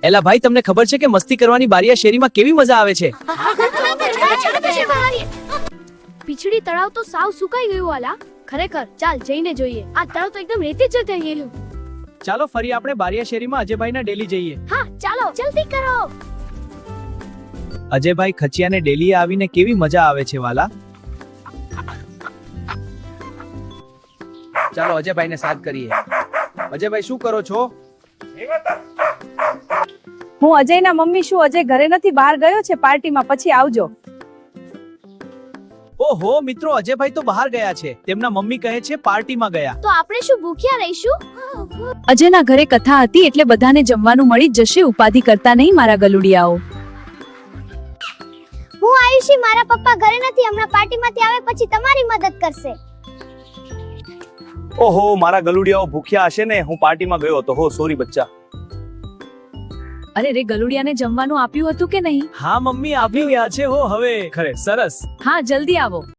એલા ભાઈ, તમને ખબર છે કે મસ્તી કરવાની બારિયા શેરીમાં કેવી મજા આવે છે? પીછડી તળાવ તો સાવ સુકાઈ ગયું વાલા. ખરેખર ચાલ જઈને જોઈએ. આ તળાવ તો એકદમ રેતી જ થઈ ગયું. ચાલો ફરી આપણે બારિયા શેરીમાં અજયભાઈના ડેલી જઈએ. હા ચાલો જલ્દી કરો. અજયભાઈ ખચિયાને ડેલીએ આવીને કેવી મજા આવે છે વાલા. ચાલો અજયભાઈને સાથ કરીએ. અજયભાઈ શું કરો છો? હું અજયના મમ્મી. શું અજય ઘરે નથી? બહાર ગયો છે પાર્ટીમાં, પછી આવજો. ઓહો મિત્રો, અજયભાઈ તો બહાર ગયા છે. તેમના મમ્મી કહે છે પાર્ટીમાં ગયા. તો આપણે શું ભૂખ્યા રહીશું? અજયના ઘરે કથા હતી એટલે બધાને જમવાનું મળી જ જશે. ઉપાધિ કરતા નહીં મારા ગલુડિયાઓ. હું આયુષી, મારા પપ્પા ઘરે નથી. હમણાં પાર્ટીમાંથી આવે પછી તમારી મદદ કરશે. ઓહો, મારા ગલુડિયાઓ ભૂખ્યા હશે ને. હું પાર્ટીમાં ગયો હતો. હો સોરી બચ્ચા. અરે રે, ગલુડિયાને જમવાનું આપ્યું હતું કે નહીં? હા મમ્મી, આવી ગયા છે હો હવે. ખરે સરસ. હા જલ્દી આવો.